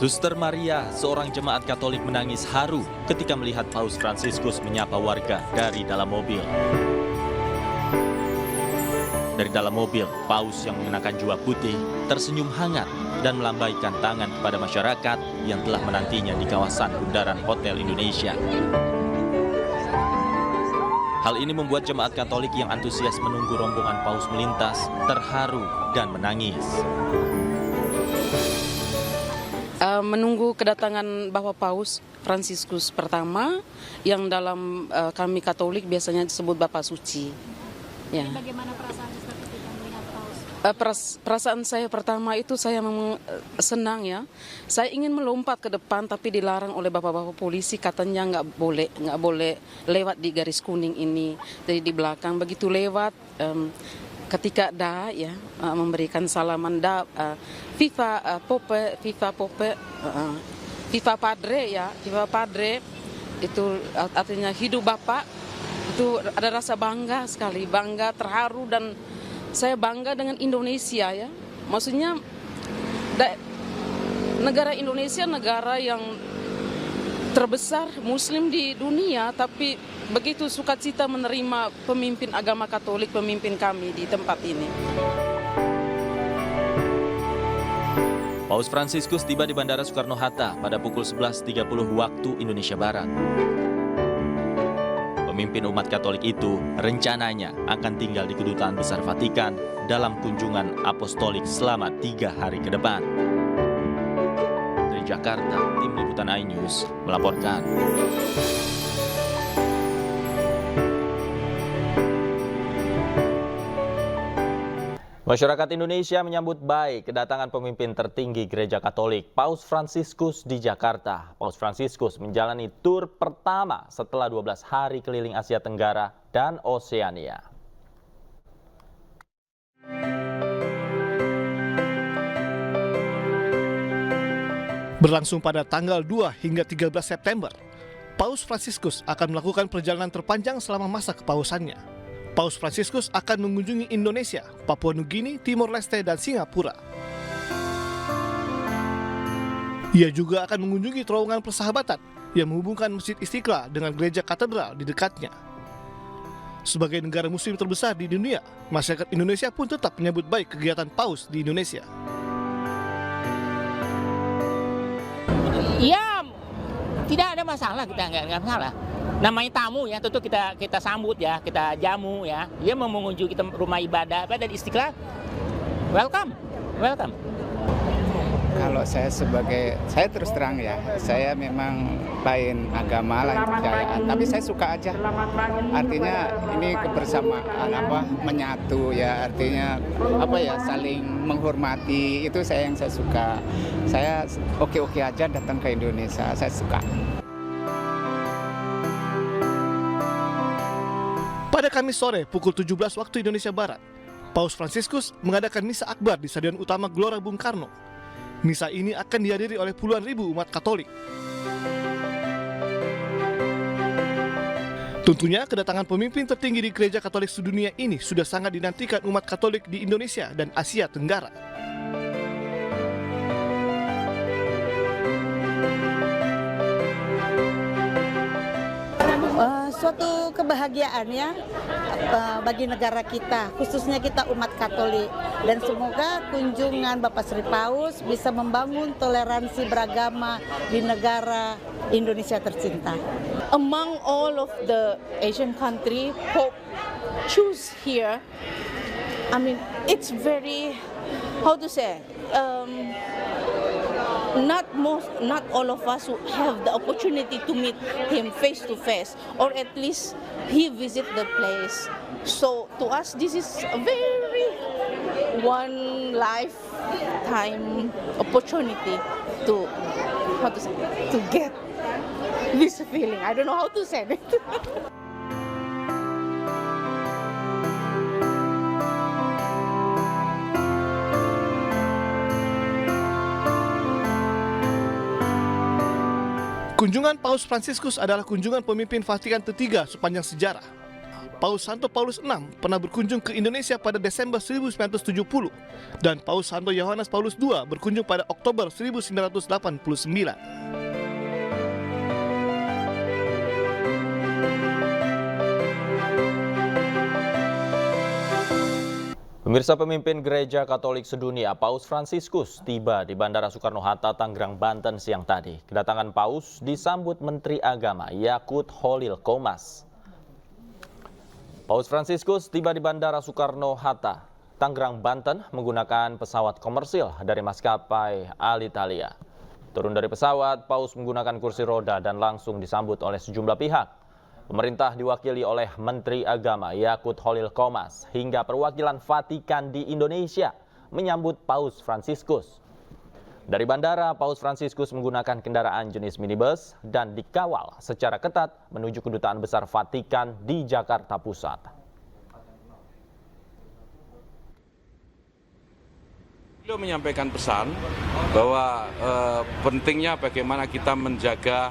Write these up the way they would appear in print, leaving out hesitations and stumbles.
Suster Maria, seorang jemaat Katolik menangis haru ketika melihat Paus Fransiskus menyapa warga dari dalam mobil. Dari dalam mobil, Paus yang mengenakan jubah putih tersenyum hangat dan melambaikan tangan kepada masyarakat yang telah menantinya di kawasan bundaran Hotel Indonesia. Hal ini membuat jemaat Katolik yang antusias menunggu rombongan Paus melintas terharu dan menangis. Menunggu kedatangan Bapak Paus Fransiskus pertama yang dalam kami Katolik biasanya disebut Bapak Suci. Ya. Bagaimana perasaan Suster ketika melihat Paus? Perasaan saya pertama itu saya memang senang ya. Saya ingin melompat ke depan tapi dilarang oleh bapak-bapak polisi, katanya nggak boleh lewat di garis kuning ini. Jadi di belakang begitu lewat. Ketika memberikan salaman Viva Padre itu artinya hidup Bapak, itu ada rasa bangga sekali, bangga, terharu, dan saya bangga dengan Indonesia ya. Maksudnya negara Indonesia negara yang terbesar Muslim di dunia, tapi begitu sukacita menerima pemimpin agama Katolik, pemimpin kami di tempat ini. Paus Fransiskus tiba di Bandara Soekarno-Hatta pada pukul 11.30 waktu Indonesia Barat. Pemimpin umat Katolik itu rencananya akan tinggal di Kedutaan Besar Vatikan dalam kunjungan apostolik selama 3 hari ke depan. Dari Jakarta, tim liputan iNews melaporkan. Masyarakat Indonesia menyambut baik kedatangan pemimpin tertinggi Gereja Katolik, Paus Fransiskus di Jakarta. Paus Fransiskus menjalani tur pertama setelah 12 hari keliling Asia Tenggara dan Oseania. Berlangsung pada tanggal 2 hingga 13 September, Paus Fransiskus akan melakukan perjalanan terpanjang selama masa kepausannya. Paus Fransiskus akan mengunjungi Indonesia, Papua Nugini, Timor Leste, dan Singapura. Ia juga akan mengunjungi terowongan persahabatan yang menghubungkan Masjid Istiqlal dengan gereja katedral di dekatnya. Sebagai negara muslim terbesar di dunia, masyarakat Indonesia pun tetap menyambut baik kegiatan Paus di Indonesia. Ya, tidak ada masalah, kita nggak masalah. Namanya tamu ya, tentu kita sambut ya, kita jamu ya. Dia mau mengunjungi kita rumah ibadah di Istiqlal, welcome. Kalau saya terus terang ya, saya memang lain agama, lain kepercayaan, tapi saya suka aja. Artinya ini kebersamaan menyatu ya, artinya saling menghormati, itu yang saya suka. Saya oke aja datang ke Indonesia, saya suka. Pada Kamis sore pukul 17 waktu Indonesia Barat, Paus Fransiskus mengadakan misa akbar di Stadion Utama Gelora Bung Karno. Misa ini akan dihadiri oleh puluhan ribu umat Katolik. Tentunya kedatangan pemimpin tertinggi di Gereja Katolik sedunia ini sudah sangat dinantikan umat Katolik di Indonesia dan Asia Tenggara. Suatu kebahagiaan ya bagi negara kita, khususnya kita umat Katolik, dan semoga kunjungan Bapak Sri Paus bisa membangun toleransi beragama di negara Indonesia tercinta. Among all of the Asian country, Pope choose here. I mean, it's very, how to say, not all of us who have the opportunity to meet him face to face, or at least he visit the place. So to us, this is a very one lifetime opportunity to get this feeling. I don't know how to say it. Kunjungan Paus Fransiskus adalah kunjungan pemimpin Vatikan ketiga sepanjang sejarah. Paus Santo Paulus VI pernah berkunjung ke Indonesia pada Desember 1970 dan Paus Santo Yohanes Paulus II berkunjung pada Oktober 1989. Pemirsa, pemimpin Gereja Katolik sedunia Paus Fransiskus tiba di Bandara Soekarno-Hatta, Tangerang, Banten siang tadi. Kedatangan Paus disambut Menteri Agama Yakut Holil Qomas. Paus Fransiskus tiba di Bandara Soekarno-Hatta, Tangerang, Banten menggunakan pesawat komersil dari maskapai Alitalia. Turun dari pesawat, Paus menggunakan kursi roda dan langsung disambut oleh sejumlah pihak. Pemerintah diwakili oleh Menteri Agama Yakut Holil Qomas hingga perwakilan Vatikan di Indonesia menyambut Paus Fransiskus. Dari bandara, Paus Fransiskus menggunakan kendaraan jenis minibus dan dikawal secara ketat menuju Kedutaan Besar Vatikan di Jakarta Pusat. Beliau menyampaikan pesan bahwa pentingnya bagaimana kita menjaga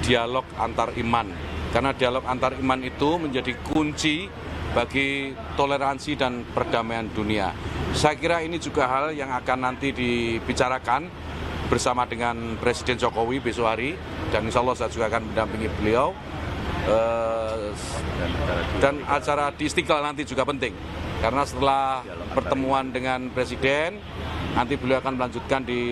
dialog antar iman. Karena dialog antar iman itu menjadi kunci bagi toleransi dan perdamaian dunia. Saya kira ini juga hal yang akan nanti dibicarakan bersama dengan Presiden Jokowi besok hari, dan insya Allah saya juga akan mendampingi beliau. Dan acara di Istiqlal nanti juga penting, karena setelah pertemuan dengan Presiden, nanti beliau akan melanjutkan di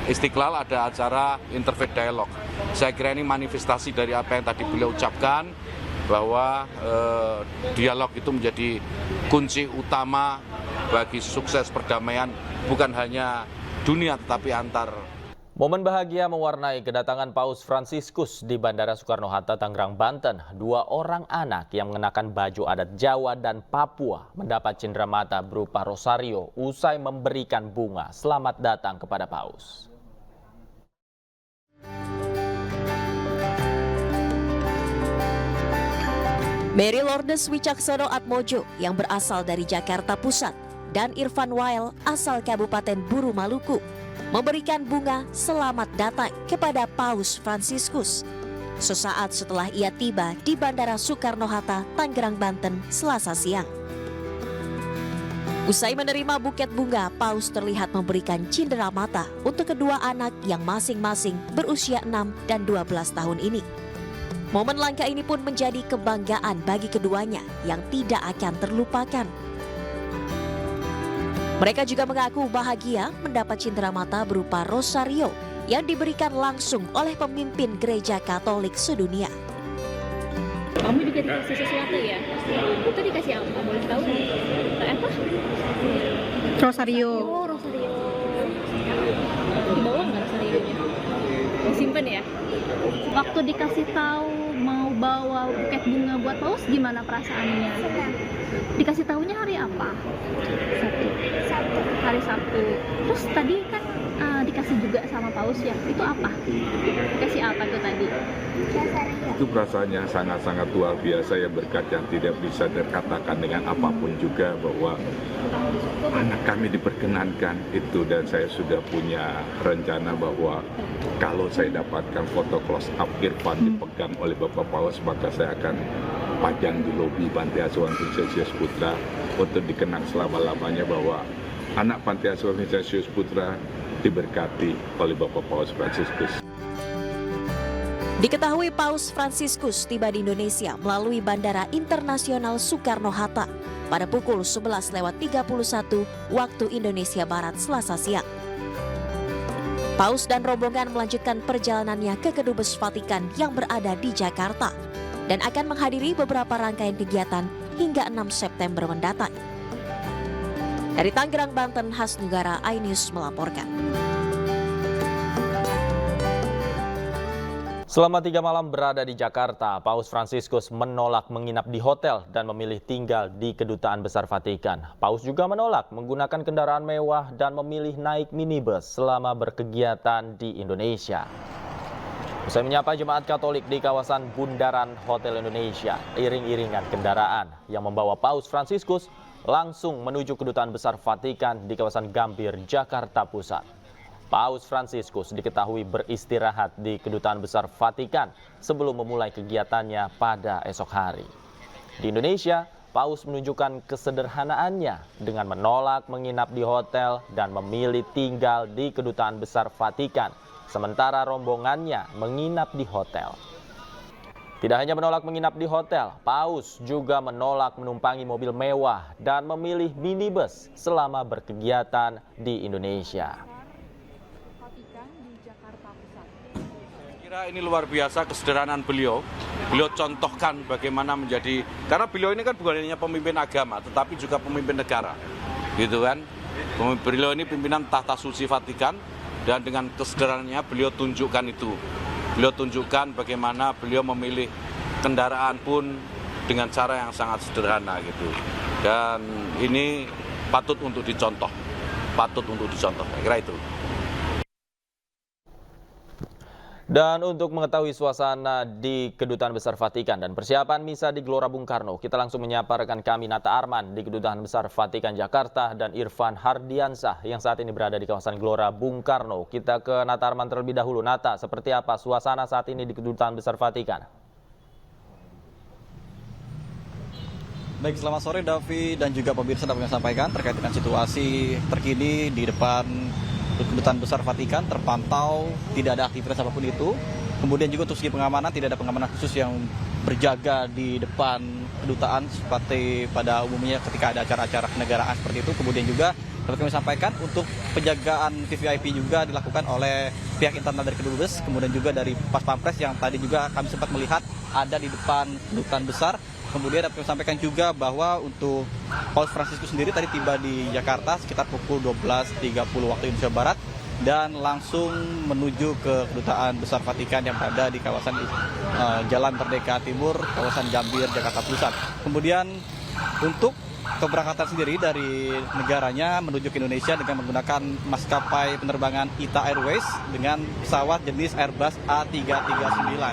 Istiqlal ada acara interfaith dialog. Saya kira ini manifestasi dari apa yang tadi beliau ucapkan, bahwa dialog itu menjadi kunci utama bagi sukses perdamaian, bukan hanya dunia tetapi antar. Momen bahagia mewarnai kedatangan Paus Fransiskus di Bandara Soekarno-Hatta, Tangerang, Banten. 2 orang anak yang mengenakan baju adat Jawa dan Papua mendapat cenderamata berupa rosario usai memberikan bunga selamat datang kepada Paus. Mary Lourdes Wicaksono Atmojo yang berasal dari Jakarta Pusat dan Irfan Wael asal Kabupaten Buru Maluku memberikan bunga selamat datang kepada Paus Fransiskus sesaat setelah ia tiba di Bandara Soekarno-Hatta, Tangerang, Banten, Selasa siang. Usai menerima buket bunga, Paus terlihat memberikan cenderamata untuk kedua anak yang masing-masing berusia 6 dan 12 tahun ini. Momen langka ini pun menjadi kebanggaan bagi keduanya yang tidak akan terlupakan. Mereka juga mengaku bahagia mendapat cenderamata berupa rosario yang diberikan langsung oleh pemimpin Gereja Katolik sedunia. Kamu juga dikasih sesuatu ya? Itu dikasih apa? Boleh tahu? Apa? Rosario. Oh, rosario. Dibawa nggak rosarionya? Simpen ya? Waktu dikasih tahu mau bawa buket bunga buat Paus, gimana perasaannya? Dikasih tahunya hari apa? Sabtu. Hari Sabtu. Terus tadi kan dikasih juga sama Paus ya, itu apa? Dikasih apa tuh tadi? Itu perasaannya sangat-sangat luar biasa, ya, berkat yang tidak bisa terkatakan dengan apapun juga, bahwa anak kami diperkenankan itu. Dan saya sudah punya rencana bahwa kalau saya dapatkan foto close up Irfan dipegang oleh Bapak Paus, maka saya akan pajang di lobi Panti Asuhan Vincentius Putra untuk dikenang selama-lamanya bahwa anak Panti Asuhan Vincentius Putra diberkati oleh Bapak Paus Fransiskus. Diketahui Paus Fransiskus tiba di Indonesia melalui Bandara Internasional Soekarno-Hatta pada pukul 11.31 waktu Indonesia Barat Selasa siang. Paus dan rombongan melanjutkan perjalanannya ke Kedubes Vatikan yang berada di Jakarta dan akan menghadiri beberapa rangkaian kegiatan hingga 6 September mendatang. Dari Tangerang, Banten, Hasnugara, iNews melaporkan. Selama 3 malam berada di Jakarta, Paus Fransiskus menolak menginap di hotel dan memilih tinggal di Kedutaan Besar Vatikan. Paus juga menolak menggunakan kendaraan mewah dan memilih naik minibus selama berkegiatan di Indonesia. Usai menyapa jemaat Katolik di kawasan Bundaran Hotel Indonesia, iring-iringan kendaraan yang membawa Paus Fransiskus langsung menuju Kedutaan Besar Vatikan di kawasan Gambir, Jakarta Pusat. Paus Fransiskus diketahui beristirahat di Kedutaan Besar Vatikan sebelum memulai kegiatannya pada esok hari. Di Indonesia, Paus menunjukkan kesederhanaannya dengan menolak menginap di hotel dan memilih tinggal di Kedutaan Besar Vatikan, sementara rombongannya menginap di hotel. Tidak hanya menolak menginap di hotel, Paus juga menolak menumpangi mobil mewah dan memilih minibus selama berkegiatan di Indonesia. Kira ini luar biasa kesederhanaan beliau. Beliau contohkan bagaimana menjadi, karena beliau ini kan bukan hanya pemimpin agama, tetapi juga pemimpin negara, gitu kan. Beliau ini pimpinan tahta suci Vatikan, dan dengan kesederhanaannya beliau tunjukkan itu. Beliau tunjukkan bagaimana beliau memilih kendaraan pun dengan cara yang sangat sederhana gitu. Dan ini patut untuk dicontoh, saya kira itu. Dan untuk mengetahui suasana di Kedutaan Besar Vatikan dan persiapan misa di Gelora Bung Karno, kita langsung menyapa rekan kami Nata Arman di Kedutaan Besar Vatikan Jakarta dan Irfan Hardiansah yang saat ini berada di kawasan Gelora Bung Karno. Kita ke Nata Arman terlebih dahulu. Nata, seperti apa suasana saat ini di Kedutaan Besar Vatikan? Baik, selamat sore Davi dan juga pemirsa dapat sampaikan terkait dengan situasi terkini di depan Kedutaan Besar Vatikan. Terpantau tidak ada aktivitas apapun itu. Kemudian juga untuk segi pengamanan, tidak ada pengamanan khusus yang berjaga di depan kedutaan seperti pada umumnya ketika ada acara-acara kenegaraan seperti itu. Kemudian juga dapat kami sampaikan untuk penjagaan VVIP juga dilakukan oleh pihak internal dari kedubes, kemudian juga dari Pas Pampres yang tadi juga kami sempat melihat ada di depan kedutaan besar. Kemudian dapat kami sampaikan juga bahwa untuk Paus Fransiskus sendiri tadi tiba di Jakarta sekitar pukul 12.30 waktu Indonesia Barat dan langsung menuju ke Kedutaan Besar Vatikan yang berada di kawasan Jalan Merdeka Timur, kawasan Gambir, Jakarta Pusat. Kemudian untuk keberangkatan sendiri dari negaranya menuju ke Indonesia dengan menggunakan maskapai penerbangan ITA Airways dengan pesawat jenis Airbus A339.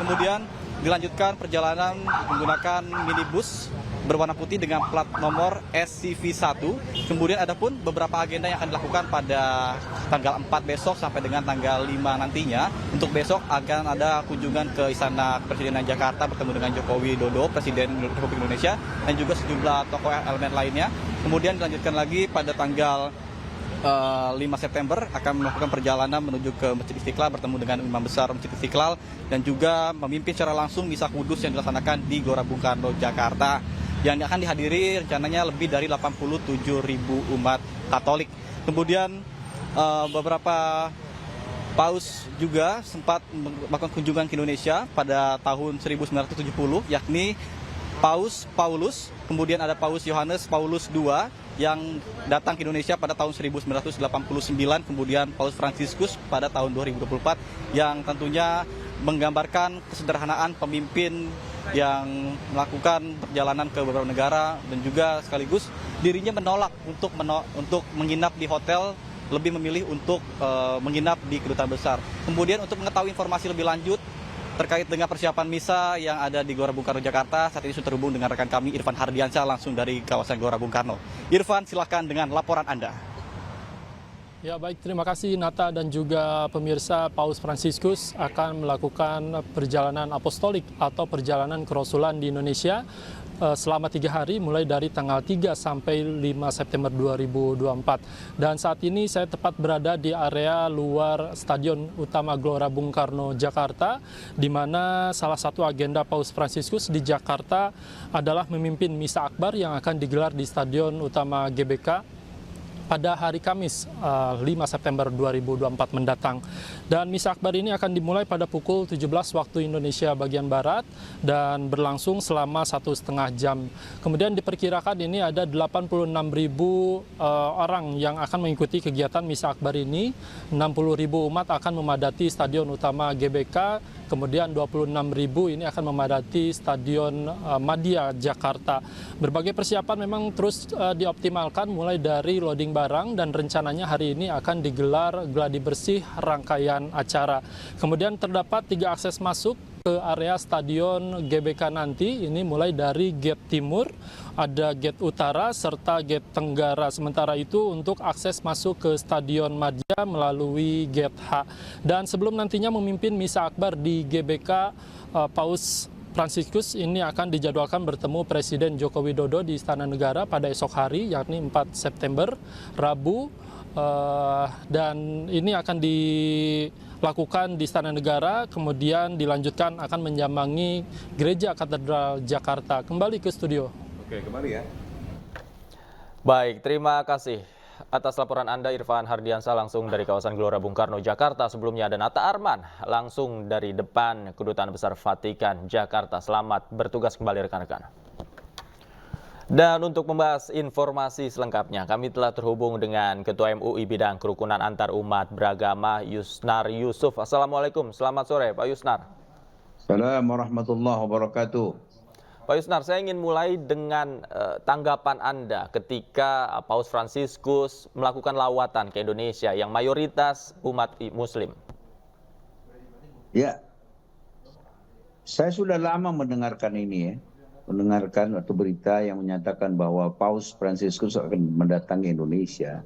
Kemudian dilanjutkan perjalanan menggunakan minibus berwarna putih dengan plat nomor SCV1. Kemudian ada pun beberapa agenda yang akan dilakukan pada tanggal 4 besok sampai dengan tanggal 5 nantinya. Untuk besok akan ada kunjungan ke Istana Kepresidenan Jakarta bertemu dengan Joko Widodo, Presiden Republik Indonesia, dan juga sejumlah tokoh elemen lainnya. Kemudian dilanjutkan lagi pada tanggal 5 September akan melakukan perjalanan menuju ke Masjid Istiqlal bertemu dengan Imam Besar Masjid Istiqlal dan juga memimpin secara langsung misa kudus yang dilaksanakan di Gelora Bung Karno, Jakarta, yang akan dihadiri rencananya lebih dari 87.000 umat Katolik. Kemudian beberapa Paus juga sempat melakukan kunjungan ke Indonesia pada tahun 1970, yakni Paus Paulus, kemudian ada Paus Yohanes Paulus II yang datang ke Indonesia pada tahun 1989, kemudian Paus Fransiskus pada tahun 2024 yang tentunya menggambarkan kesederhanaan pemimpin yang melakukan perjalanan ke beberapa negara dan juga sekaligus dirinya menolak untuk menginap di hotel, lebih memilih untuk menginap di Kedutaan Besar. Kemudian untuk mengetahui informasi lebih lanjut terkait dengan persiapan misa yang ada di Gelora Bung Karno, Jakarta, saat ini sudah terhubung dengan rekan kami Irfan Hardiansyah langsung dari kawasan Gelora Bung Karno. Irfan, silakan dengan laporan Anda. Ya baik, terima kasih Nata dan juga pemirsa. Paus Fransiskus akan melakukan perjalanan apostolik atau perjalanan kerasulan di Indonesia selama 3 hari mulai dari tanggal 3 sampai 5 September 2024. Dan saat ini saya tepat berada di area luar Stadion Utama Gelora Bung Karno, Jakarta, di mana salah satu agenda Paus Fransiskus di Jakarta adalah memimpin misa akbar yang akan digelar di Stadion Utama GBK pada hari Kamis 5 September 2024 mendatang. Dan misa akbar ini akan dimulai pada pukul 17 waktu Indonesia bagian Barat dan berlangsung selama 1,5 jam. Kemudian diperkirakan ini ada 86.000 orang yang akan mengikuti kegiatan misa akbar ini. 60.000 umat akan memadati Stadion Utama GBK, kemudian 26.000 ini akan memadati Stadion Madia Jakarta. Berbagai persiapan memang terus dioptimalkan mulai dari loading barang dan rencananya hari ini akan digelar gladi bersih rangkaian acara. Kemudian terdapat 3 akses masuk ke area Stadion GBK nanti, ini mulai dari gate timur, ada gate utara, serta gate tenggara. Sementara itu untuk akses masuk ke Stadion Madia melalui gate H. Dan sebelum nantinya memimpin misa akbar di GBK, Paus Fransiskus ini akan dijadwalkan bertemu Presiden Joko Widodo di Istana Negara pada esok hari, yakni 4 September, Rabu, dan ini akan dilakukan di Istana Negara, kemudian dilanjutkan akan menyambangi Gereja Katedral Jakarta. Kembali ke studio. Oke, kembali ya. Baik, terima kasih atas laporan Anda Irfan Hardiansyah langsung dari kawasan Gelora Bung Karno, Jakarta. Sebelumnya ada Nata Arman langsung dari depan Kedutaan Besar Vatikan, Jakarta. Selamat bertugas kembali rekan-rekan. Dan untuk membahas informasi selengkapnya, kami telah terhubung dengan Ketua MUI Bidang Kerukunan Antar Umat Beragama, Yusnar Yusuf. Assalamualaikum, selamat sore Pak Yusnar. Assalamualaikum warahmatullahi wabarakatuh. Pak Yusnar, saya ingin mulai dengan tanggapan Anda ketika Paus Fransiskus melakukan lawatan ke Indonesia yang mayoritas umat Muslim. Ya, saya sudah lama mendengarkan ini ya, mendengarkan atau berita yang menyatakan bahwa Paus Fransiskus akan mendatangi Indonesia.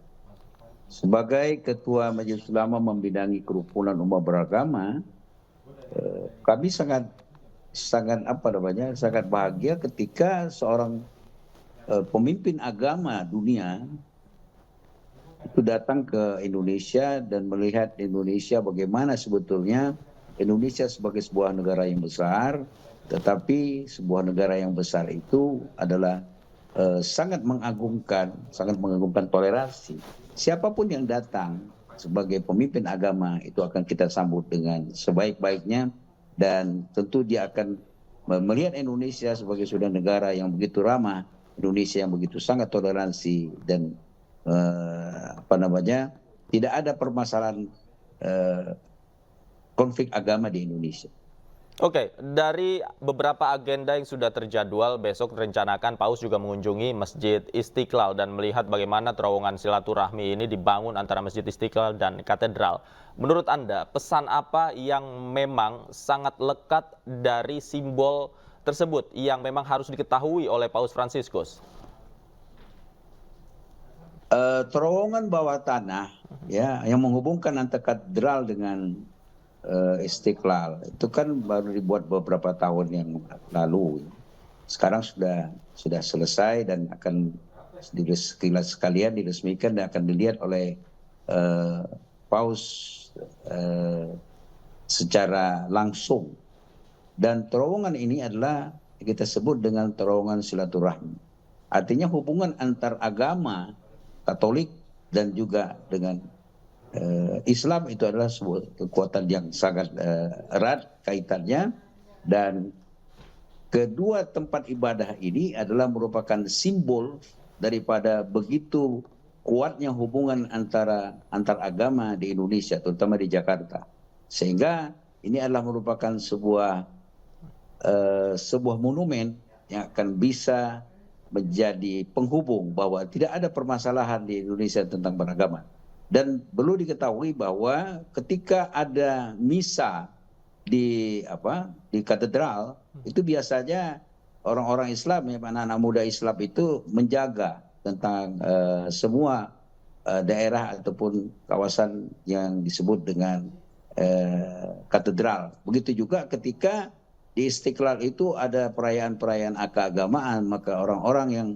Sebagai Ketua Majelis Ulama membidangi kerukunan umat beragama, kami sangat bahagia ketika seorang pemimpin agama dunia itu datang ke Indonesia dan melihat Indonesia bagaimana sebetulnya Indonesia sebagai sebuah negara yang besar, tetapi sebuah negara yang besar itu adalah sangat mengagungkan toleransi. Siapapun yang datang sebagai pemimpin agama itu akan kita sambut dengan sebaik-baiknya. Dan tentu dia akan melihat Indonesia sebagai sudah negara yang begitu ramah, Indonesia yang begitu sangat toleransi dan tidak ada permasalahan konflik agama di Indonesia. Oke, dari beberapa agenda yang sudah terjadwal, besok direncanakan Paus juga mengunjungi Masjid Istiqlal dan melihat bagaimana terowongan silaturahmi ini dibangun antara Masjid Istiqlal dan katedral. Menurut Anda, pesan apa yang memang sangat lekat dari simbol tersebut yang memang harus diketahui oleh Paus Fransiskus? Terowongan bawah tanah ya yang menghubungkan antara katedral dengan Istiqlal itu kan baru dibuat beberapa tahun yang lalu. Sekarang sudah selesai dan akan sekalian diresmikan dan akan dilihat oleh Paus secara langsung. Dan terowongan ini adalah kita sebut dengan terowongan silaturahmi. Artinya hubungan antar agama Katolik dan juga dengan Islam itu adalah sebuah kekuatan yang sangat erat kaitannya, dan kedua tempat ibadah ini adalah merupakan simbol daripada begitu kuatnya hubungan antar agama di Indonesia, terutama di Jakarta. Sehingga ini adalah merupakan sebuah monumen yang akan bisa menjadi penghubung bahwa tidak ada permasalahan di Indonesia tentang beragama. Dan perlu diketahui bahwa ketika ada misa di katedral, itu biasanya orang-orang Islam, anak-anak muda Islam itu menjaga tentang semua daerah ataupun kawasan yang disebut dengan katedral. Begitu juga ketika di Istiqlal itu ada perayaan-perayaan keagamaan, maka orang-orang yang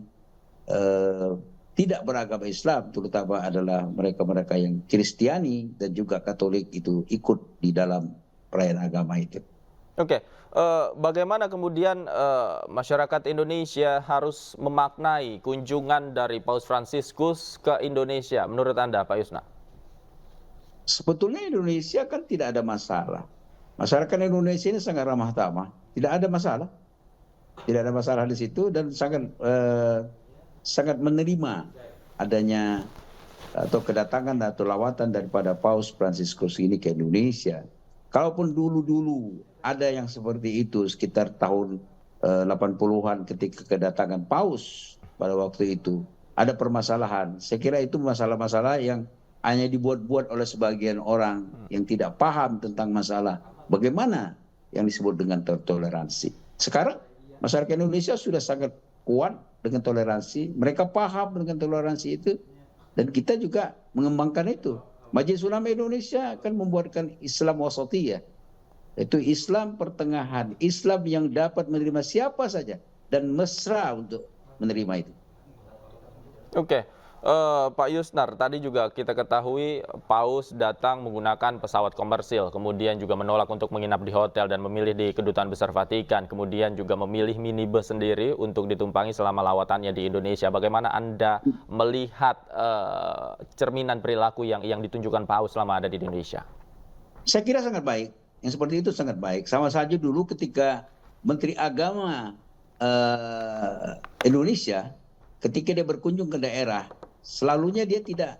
tidak beragama Islam, terutama adalah mereka-mereka yang Kristiani dan juga Katolik itu ikut di dalam perayaan agama itu. Oke, bagaimana kemudian masyarakat Indonesia harus memaknai kunjungan dari Paus Fransiskus ke Indonesia menurut Anda, Pak Yusna? Sebetulnya Indonesia kan tidak ada masalah. Masyarakat Indonesia ini sangat ramah tamah, tidak ada masalah. Tidak ada masalah di situ dan sangat menerima adanya atau kedatangan atau lawatan daripada Paus Fransiskus ini ke Indonesia. Kalaupun dulu-dulu ada yang seperti itu sekitar tahun 80-an ketika kedatangan Paus pada waktu itu, ada permasalahan. Saya kira itu masalah-masalah yang hanya dibuat-buat oleh sebagian orang yang tidak paham tentang masalah bagaimana yang disebut dengan toleransi. Sekarang masyarakat Indonesia sudah sangat kuat dengan toleransi, mereka paham dengan toleransi itu, dan kita juga mengembangkan itu. Majelis Ulama Indonesia kan membuatkan Islam wasatiyah, Itu Islam pertengahan, Islam yang dapat menerima siapa saja dan mesra untuk menerima itu. Oke. Pak Yusnar, tadi juga kita ketahui Paus datang menggunakan pesawat komersil, kemudian juga menolak untuk menginap di hotel dan memilih di Kedutaan Besar Vatikan, kemudian juga memilih minibus sendiri untuk ditumpangi selama lawatannya di Indonesia. Bagaimana Anda melihat cerminan perilaku yang ditunjukkan Paus selama ada di Indonesia? Saya kira sangat baik, yang seperti itu sangat baik. Sama saja dulu ketika Menteri Agama Indonesia, ketika dia berkunjung ke daerah, selalunya dia tidak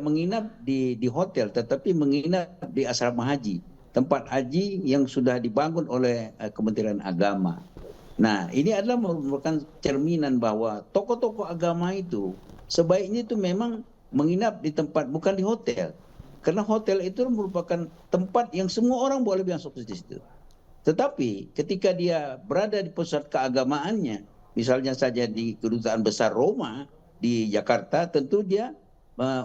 menginap di hotel, tetapi menginap di asrama haji, tempat haji yang sudah dibangun oleh Kementerian Agama. Nah, ini adalah merupakan cerminan bahwa tokoh-tokoh agama itu sebaiknya itu memang menginap di tempat, bukan di hotel. Karena hotel itu merupakan tempat yang semua orang boleh masuk ke situ. Tetapi ketika dia berada di pusat keagamaannya, misalnya saja di Kedutaan Besar Roma di Jakarta, tentu dia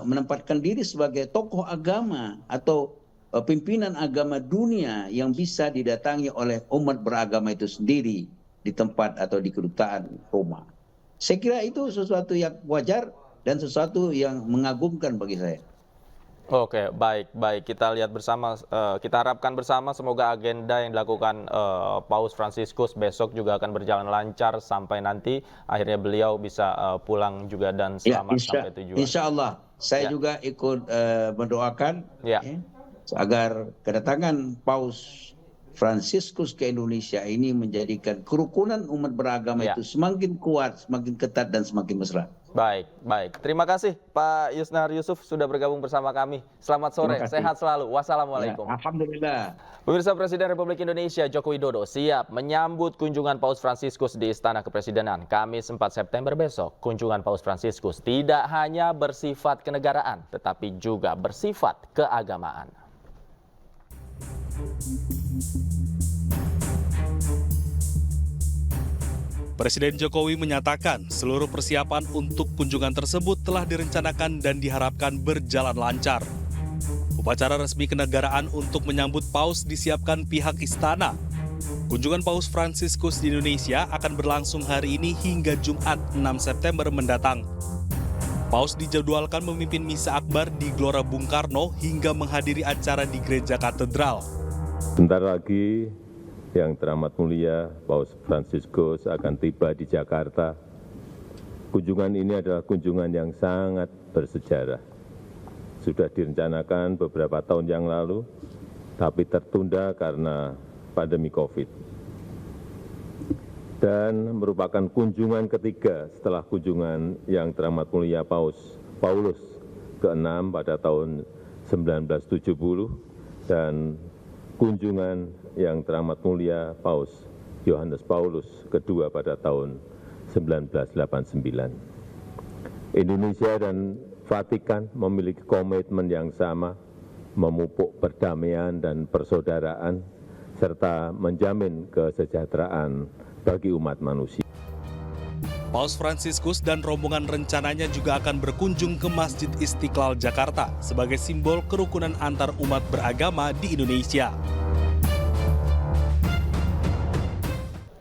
menempatkan diri sebagai tokoh agama atau pimpinan agama dunia yang bisa didatangi oleh umat beragama itu sendiri di tempat atau di Kedutaan Roma. Saya kira itu sesuatu yang wajar dan sesuatu yang mengagumkan bagi saya. Oke, baik. Kita lihat bersama, kita harapkan bersama semoga agenda yang dilakukan Paus Fransiskus besok juga akan berjalan lancar sampai nanti akhirnya beliau bisa pulang juga dan selamat sampai tujuan. Insya Allah, saya juga ikut mendoakan agar kedatangan Paus Fransiskus ke Indonesia ini menjadikan kerukunan umat beragama itu semakin kuat, semakin ketat dan semakin mesra. Baik. Terima kasih Pak Yusnar Yusuf sudah bergabung bersama kami. Selamat sore, sehat selalu. Wassalamualaikum. Alhamdulillah. Pemirsa, Presiden Republik Indonesia Joko Widodo siap menyambut kunjungan Paus Fransiskus di Istana Kepresidenan Kamis 4 September besok. Kunjungan Paus Fransiskus tidak hanya bersifat kenegaraan, tetapi juga bersifat keagamaan. Presiden Jokowi menyatakan seluruh persiapan untuk kunjungan tersebut telah direncanakan dan diharapkan berjalan lancar. Upacara resmi kenegaraan untuk menyambut Paus disiapkan pihak istana. Kunjungan Paus Fransiskus di Indonesia akan berlangsung hari ini hingga Jumat 6 September mendatang. Paus dijadwalkan memimpin misa akbar di Gelora Bung Karno hingga menghadiri acara di Gereja Katedral. Sebentar lagi yang teramat mulia Paus Fransiskus akan tiba di Jakarta. Kunjungan ini adalah kunjungan yang sangat bersejarah. Sudah direncanakan beberapa tahun yang lalu, tapi tertunda karena pandemi COVID. Dan merupakan kunjungan ketiga setelah kunjungan yang teramat mulia Paulus ke-6 pada tahun 1970 dan kunjungan yang teramat mulia Paus Yohanes Paulus kedua pada tahun 1989. Indonesia dan Vatikan memiliki komitmen yang sama, memupuk perdamaian dan persaudaraan, serta menjamin kesejahteraan bagi umat manusia. Paus Fransiskus dan rombongan rencananya juga akan berkunjung ke Masjid Istiqlal Jakarta sebagai simbol kerukunan antar umat beragama di Indonesia.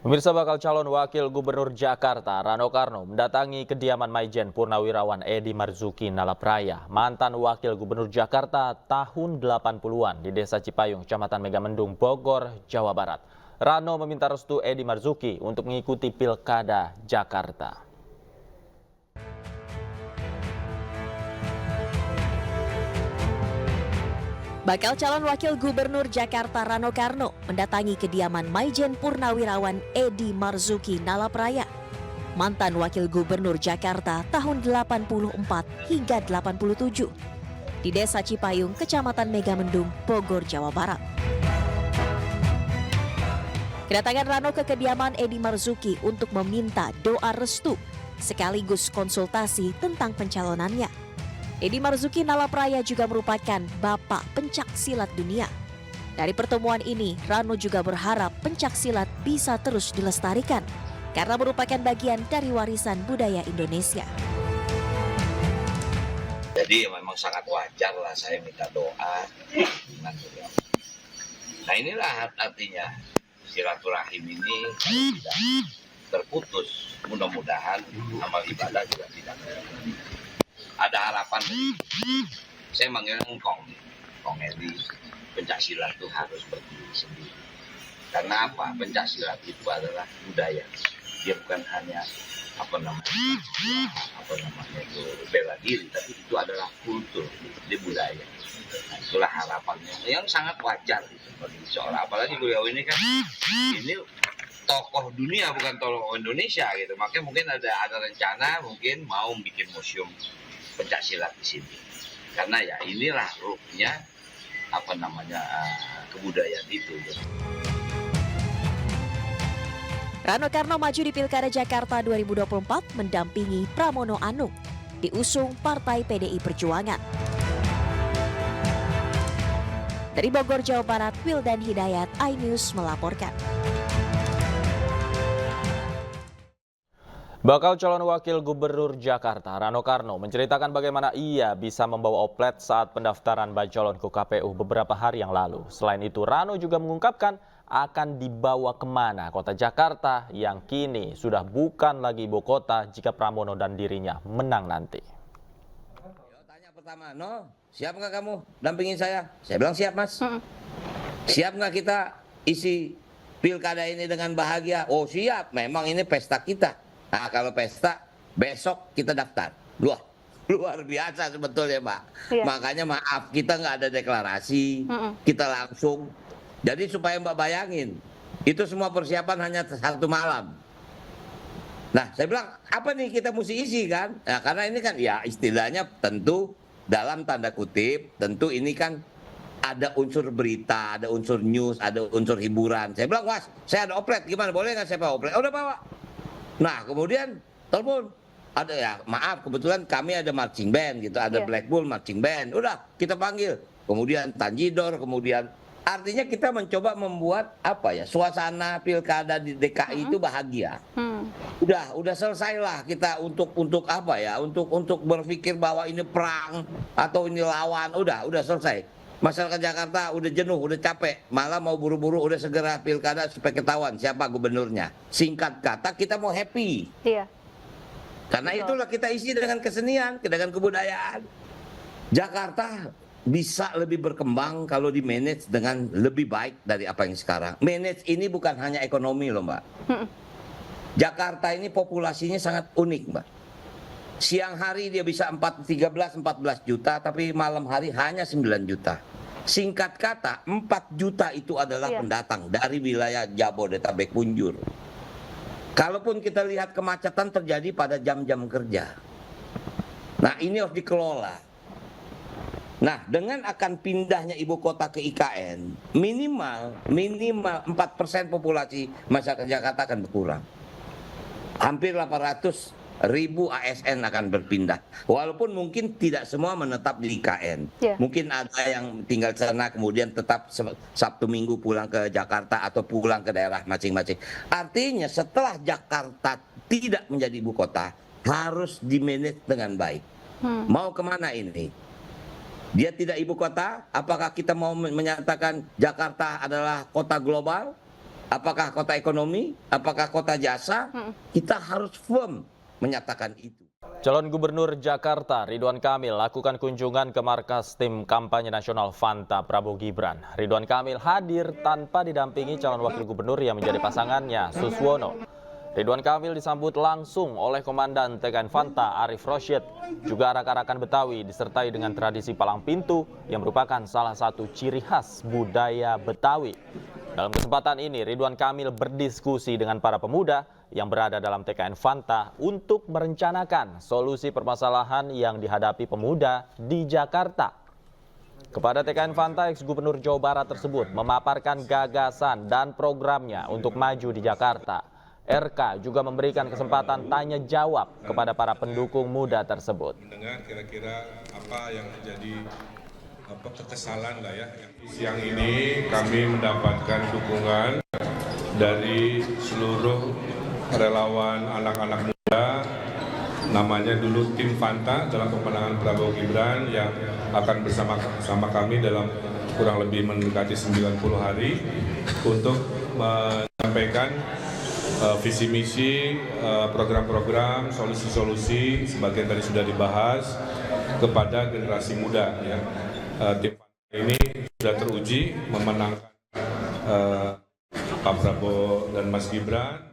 Pemirsa, bakal calon wakil gubernur Jakarta Rano Karno mendatangi kediaman Maijen Purnawirawan Edi Marzuki Nalapraya, mantan wakil gubernur Jakarta tahun 80-an di Desa Cipayung, Kecamatan Megamendung, Bogor, Jawa Barat. Rano meminta restu Edi Marzuki untuk mengikuti Pilkada Jakarta. Bakal calon wakil gubernur Jakarta Rano Karno mendatangi kediaman Maijen Purnawirawan Edi Marzuki Nalapraya, mantan wakil gubernur Jakarta tahun 84 hingga 87 di Desa Cipayung, Kecamatan Megamendung, Bogor, Jawa Barat. Kedatangan Rano ke kediaman Edi Marzuki untuk meminta doa restu sekaligus konsultasi tentang pencalonannya. Edi Marzuki Nalapraya juga merupakan bapak pencak silat dunia. Dari pertemuan ini, Rano juga berharap pencak silat bisa terus dilestarikan karena merupakan bagian dari warisan budaya Indonesia. Jadi memang sangat wajar lah saya minta doa dengan beliau. Nah inilah artinya silaturahim ini kalau tidak terputus, mudah-mudahan amal ibadah juga tidak ada harapan. Saya manggil Kong Edi, pencaksilat itu harus berdiri sendiri. Karena apa? Pencaksilat itu adalah budaya. Dia bukan hanya itu bela diri, tapi itu adalah kultur, dia budaya. Nah, itulah harapannya yang sangat wajar gitu, bagi seorang, apalagi beliau ini kan ini tokoh dunia bukan tokoh Indonesia gitu. Makanya mungkin ada rencana mungkin mau bikin museum pencaksilat di sini. Karena ya inilah ruhnya kebudayaan itu. Gitu. Rano Karno maju di Pilkada Jakarta 2024 mendampingi Pramono Anung, diusung Partai PDI Perjuangan. Dari Bogor, Jawa Barat, Wildan Hidayat, iNews melaporkan. Bakal calon wakil gubernur Jakarta, Rano Karno, menceritakan bagaimana ia bisa membawa oplet saat pendaftaran bacalon ke KPU beberapa hari yang lalu. Selain itu, Rano juga mengungkapkan akan dibawa kemana kota Jakarta yang kini sudah bukan lagi ibu kota jika Pramono dan dirinya menang nanti. Tanya pertama, siap nggak kamu dampingin saya? Saya bilang siap, Mas. Siap nggak kita isi pilkada ini dengan bahagia? Oh siap, memang ini pesta kita. Nah kalau pesta, besok kita daftar. Luar biasa sebetulnya, Mbak. Iya. Makanya maaf, kita nggak ada deklarasi, kita langsung. Jadi supaya Mbak bayangin, itu semua persiapan hanya 1 malam. Nah, saya bilang, apa nih kita mesti isi kan? Nah, karena ini kan ya istilahnya tentu dalam tanda kutip, tentu ini kan ada unsur berita, ada unsur news, ada unsur hiburan. Saya bilang, "Was, saya ada oplet, gimana? Boleh nggak saya bawa oplet?" Oh, udah bawa. Nah, kemudian telepon. Ada ya, maaf, kebetulan kami ada marching band gitu, ada Black Bull marching band. Udah, kita panggil. Kemudian Tanjidor, kemudian artinya kita mencoba membuat suasana pilkada di DKI itu bahagia. Udah selesailah kita untuk berpikir bahwa ini perang atau ini lawan. Udah selesai. Masyarakat Jakarta udah jenuh, udah capek, malah mau buru-buru udah segera pilkada supaya ketahuan siapa gubernurnya. Singkat kata kita mau happy. Iya. Karena itulah kita isi dengan kesenian, dengan kebudayaan. Jakarta bisa lebih berkembang kalau di-manage dengan lebih baik dari apa yang sekarang. Manage ini bukan hanya ekonomi loh, Mbak. Jakarta ini populasinya sangat unik, Mbak. Siang hari dia bisa 13-14 juta, tapi malam hari hanya 9 juta. Singkat kata, 4 juta itu adalah pendatang dari wilayah Jabodetabek punjur. Kalaupun kita lihat kemacetan terjadi pada jam-jam kerja. Nah, ini harus dikelola. Nah, dengan akan pindahnya ibu kota ke IKN, minimal 4% populasi masyarakat Jakarta akan berkurang. Hampir 800.000 ASN akan berpindah. Walaupun mungkin tidak semua menetap di IKN. Mungkin ada yang tinggal di sana kemudian tetap Sabtu Minggu pulang ke Jakarta atau pulang ke daerah masing-masing. Artinya setelah Jakarta tidak menjadi ibu kota, harus di-manage dengan baik. Mau kemana ini? Dia tidak ibu kota, apakah kita mau menyatakan Jakarta adalah kota global? Apakah kota ekonomi? Apakah kota jasa? Kita harus firm menyatakan itu. Calon Gubernur Jakarta Ridwan Kamil lakukan kunjungan ke markas tim kampanye nasional Fanta Prabowo Gibran. Ridwan Kamil hadir tanpa didampingi calon wakil gubernur yang menjadi pasangannya, Suswono. Ridwan Kamil disambut langsung oleh Komandan TKN Fanta Arif Rosyid, juga arak-arakan Betawi disertai dengan tradisi palang pintu yang merupakan salah satu ciri khas budaya Betawi. Dalam kesempatan ini, Ridwan Kamil berdiskusi dengan para pemuda yang berada dalam TKN Fanta untuk merencanakan solusi permasalahan yang dihadapi pemuda di Jakarta. Kepada TKN Fanta, ex-gubernur Jawa Barat tersebut memaparkan gagasan dan programnya untuk maju di Jakarta. RK juga memberikan kesempatan tanya jawab kepada para pendukung muda tersebut. Mendengar kira-kira apa yang menjadi kekesalan lah ya. Siang ini kami mendapatkan dukungan dari seluruh relawan anak-anak muda, namanya dulu tim Fanta dalam pemenangan Prabowo Gibran yang akan bersama kami dalam kurang lebih mendekati 90 hari untuk menyampaikan visi misi, program-program, solusi-solusi, sebagian tadi sudah dibahas kepada generasi muda. Ya. Tim ini sudah teruji memenangkan Pak Prabowo dan Mas Gibran.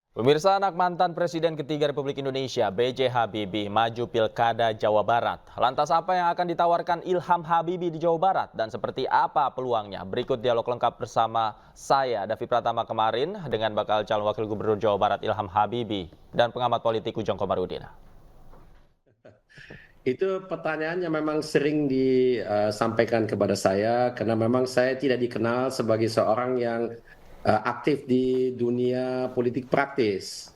Pemirsa, anak mantan Presiden ketiga Republik Indonesia, B.J. Habibie, maju Pilkada Jawa Barat. Lantas apa yang akan ditawarkan Ilham Habibie di Jawa Barat dan seperti apa peluangnya? Berikut dialog lengkap bersama saya, Davi Pratama kemarin, dengan bakal calon Wakil Gubernur Jawa Barat Ilham Habibie dan pengamat politik Ujang Komarudin. Itu pertanyaannya memang sering disampaikan kepada saya karena memang saya tidak dikenal sebagai seorang yang aktif di dunia politik praktis.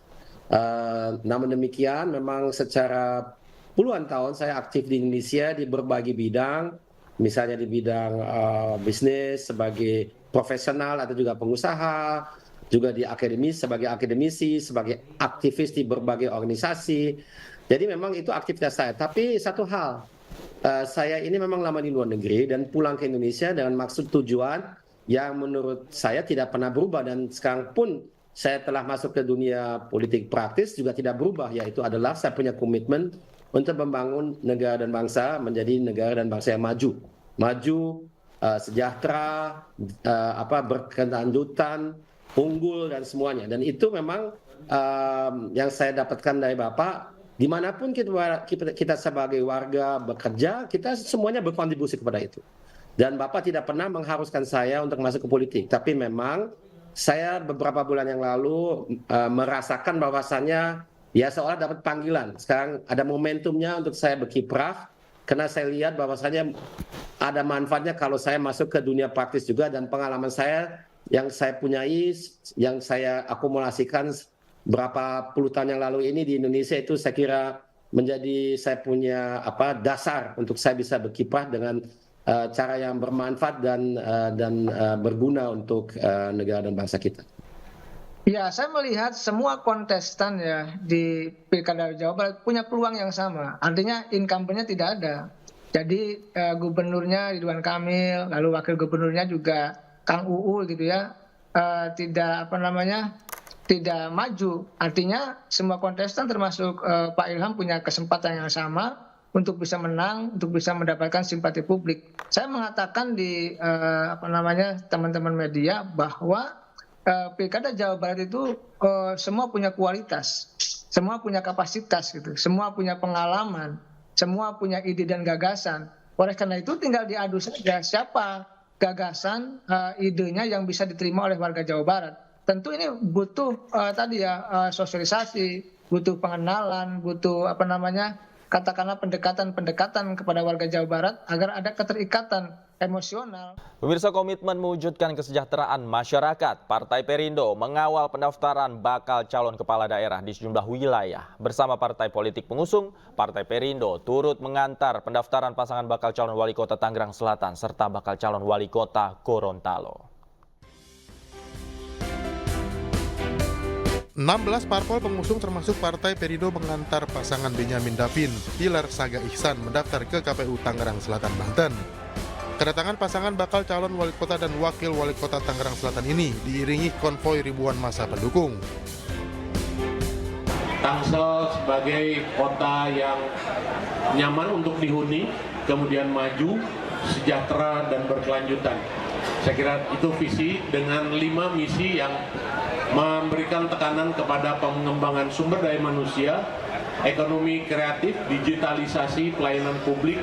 Namun demikian memang secara puluhan tahun saya aktif di Indonesia di berbagai bidang, misalnya di bidang bisnis sebagai profesional atau juga pengusaha, juga di sebagai akademisi, sebagai aktivis di berbagai organisasi. Jadi memang itu aktivitas saya. Tapi satu hal, saya ini memang lama di luar negeri dan pulang ke Indonesia dengan maksud tujuan yang menurut saya tidak pernah berubah, dan sekarang pun saya telah masuk ke dunia politik praktis juga tidak berubah, yaitu adalah saya punya komitmen untuk membangun negara dan bangsa menjadi negara dan bangsa yang maju, sejahtera, berkelanjutan, unggul dan semuanya. Dan itu memang yang saya dapatkan dari Bapak. Dimanapun kita sebagai warga bekerja, kita semuanya berkontribusi kepada itu. Dan Bapak tidak pernah mengharuskan saya untuk masuk ke politik. Tapi memang saya beberapa bulan yang lalu merasakan bahwasannya ya seolah dapat panggilan. Sekarang ada momentumnya untuk saya berkiprah. Karena saya lihat bahwasannya ada manfaatnya kalau saya masuk ke dunia praktis juga. Dan pengalaman saya yang saya punyai, yang saya akumulasikan berapa puluh tahun yang lalu ini di Indonesia, itu saya kira menjadi saya punya dasar untuk saya bisa berkiprah dengan cara yang bermanfaat dan berguna untuk negara dan bangsa kita. Ya, saya melihat semua kontestan ya di Pilkada Jawa Barat punya peluang yang sama. Artinya incumbent-nya tidak ada. Jadi gubernurnya Ridwan Kamil, lalu wakil gubernurnya juga Kang Uu gitu ya, tidak maju. Artinya semua kontestan termasuk Pak Ilham punya kesempatan yang sama untuk bisa menang, untuk bisa mendapatkan simpati publik. Saya mengatakan di teman-teman media bahwa Pilkada Jawa Barat itu semua punya kualitas, semua punya kapasitas gitu, semua punya pengalaman, semua punya ide dan gagasan. Oleh karena itu tinggal diadu saja siapa gagasan, idenya yang bisa diterima oleh warga Jawa Barat. Tentu ini butuh sosialisasi, butuh pengenalan, butuh katakanlah pendekatan kepada warga Jawa Barat agar ada keterikatan emosional. Pemirsa, komitmen mewujudkan kesejahteraan masyarakat, Partai Perindo mengawal pendaftaran bakal calon kepala daerah di sejumlah wilayah. Bersama partai politik pengusung, Partai Perindo turut mengantar pendaftaran pasangan bakal calon wali kota Tangerang Selatan serta bakal calon wali kota Gorontalo. 16 parpol pengusung termasuk Partai Perindo mengantar pasangan Benyamin Davin, Pilar Saga Ihsan mendaftar ke KPU Tangerang Selatan, Banten. Kedatangan pasangan bakal calon wali kota dan wakil wali kota Tangerang Selatan ini diiringi konvoi ribuan massa pendukung. Tangsel sebagai kota yang nyaman untuk dihuni, kemudian maju, sejahtera dan berkelanjutan. Saya kira itu visi dengan 5 misi yang memberikan tekanan kepada pengembangan sumber daya manusia, ekonomi kreatif, digitalisasi, pelayanan publik.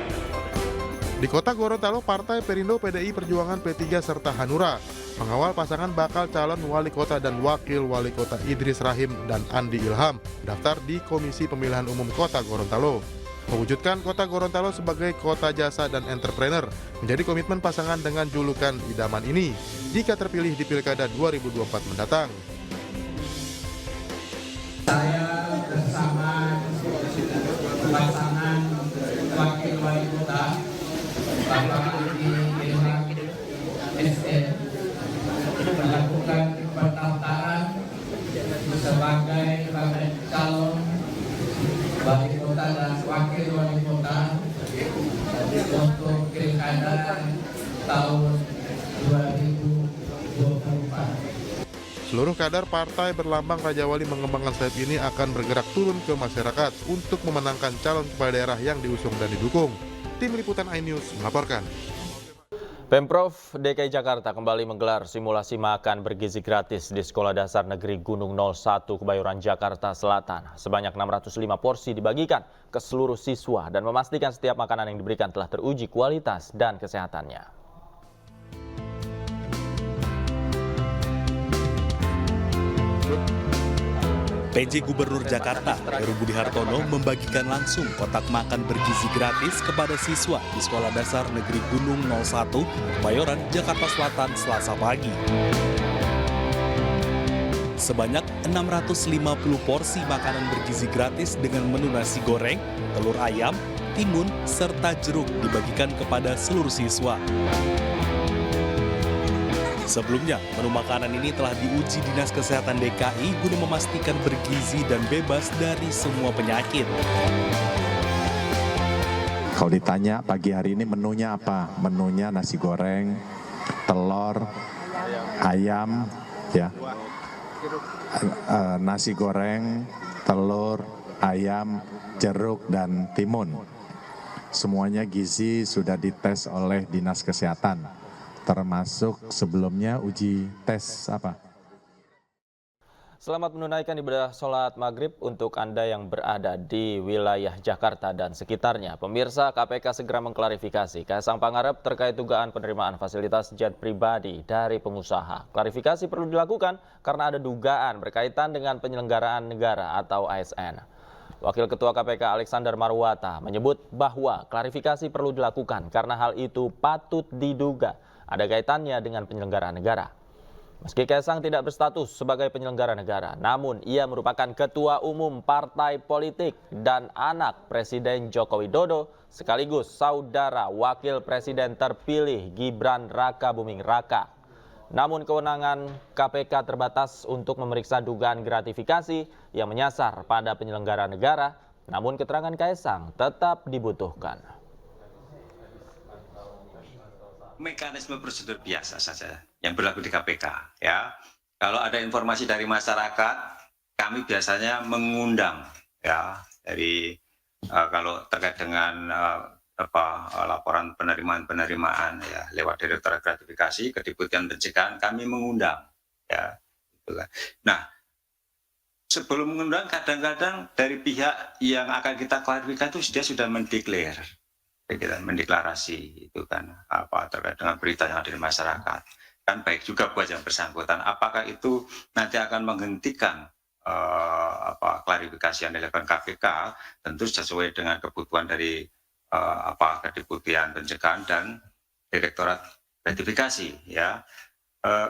Di kota Gorontalo, Partai Perindo, PDI Perjuangan, P3 serta Hanura mengawal pasangan bakal calon wali kota dan wakil wali kota Idris Rahim dan Andi Ilham daftar di Komisi Pemilihan Umum Kota Gorontalo. Mewujudkan kota Gorontalo sebagai kota jasa dan entrepreneur menjadi komitmen pasangan dengan julukan idaman ini jika terpilih di Pilkada 2024 mendatang. Saya bersama pasangan wakil wali kota Bapak Andi Ilham SN melakukan pendaftaran sebagai bakal calon wali kota dan wakil wali kota untuk Pilkada tahun 2024. Seluruh kader partai berlambang Raja Wali mengembangkan sayap ini akan bergerak turun ke masyarakat untuk memenangkan calon kepala daerah yang diusung dan didukung. Tim Liputan iNews melaporkan. Pemprov DKI Jakarta kembali menggelar simulasi makan bergizi gratis di Sekolah Dasar Negeri Gunung 01 Kebayoran, Jakarta Selatan. Sebanyak 605 porsi dibagikan ke seluruh siswa dan memastikan setiap makanan yang diberikan telah teruji kualitas dan kesehatannya. PJ Gubernur Jakarta, Heru Budi Hartono, membagikan langsung kotak makan bergizi gratis kepada siswa di Sekolah Dasar Negeri Gunung 01, Kebayoran, Jakarta Selatan, Selasa pagi. Sebanyak 650 porsi makanan bergizi gratis dengan menu nasi goreng, telur ayam, timun, serta jeruk dibagikan kepada seluruh siswa. Sebelumnya, menu makanan ini telah diuji Dinas Kesehatan DKI guna memastikan bergizi dan bebas dari semua penyakit. Kalau ditanya pagi hari ini menunya apa? Menunya nasi goreng, telur, ayam, ya, nasi goreng, telur, ayam, jeruk, dan timun. Semuanya gizi sudah dites oleh Dinas Kesehatan. Termasuk sebelumnya uji tes apa? Selamat menunaikan ibadah sholat maghrib untuk Anda yang berada di wilayah Jakarta dan sekitarnya. Pemirsa, KPK segera mengklarifikasi Kaisang Pangarep terkait dugaan penerimaan fasilitas jet pribadi dari pengusaha. Klarifikasi perlu dilakukan karena ada dugaan berkaitan dengan penyelenggaraan negara atau ASN. Wakil Ketua KPK Alexander Marwata menyebut bahwa klarifikasi perlu dilakukan karena hal itu patut diduga ada kaitannya dengan penyelenggaraan negara. Meski Kaisang tidak berstatus sebagai penyelenggara negara, namun ia merupakan ketua umum partai politik dan anak Presiden Joko Widodo sekaligus saudara Wakil Presiden terpilih Gibran Rakabuming Raka. Namun kewenangan KPK terbatas untuk memeriksa dugaan gratifikasi yang menyasar pada penyelenggara negara, namun keterangan Kaisang tetap dibutuhkan. Mekanisme prosedur biasa saja yang berlaku di KPK, ya. Kalau ada informasi dari masyarakat, kami biasanya mengundang, ya, dari kalau terkait dengan laporan penerimaan ya lewat Direktorat Gratifikasi, Kedeputian Pencegahan, kami mengundang, ya. Nah, sebelum mengundang kadang-kadang dari pihak yang akan kita klarifikasi itu dia sudah mendeklarasi itu kan apa terkait dengan berita yang ada di masyarakat, kan baik juga buat yang bersangkutan. Apakah itu nanti akan menghentikan klarifikasi yang dilakukan KPK? Tentu sesuai dengan kebutuhan dari Kedeputian Pencegahan dan Direktorat Gratifikasi, ya.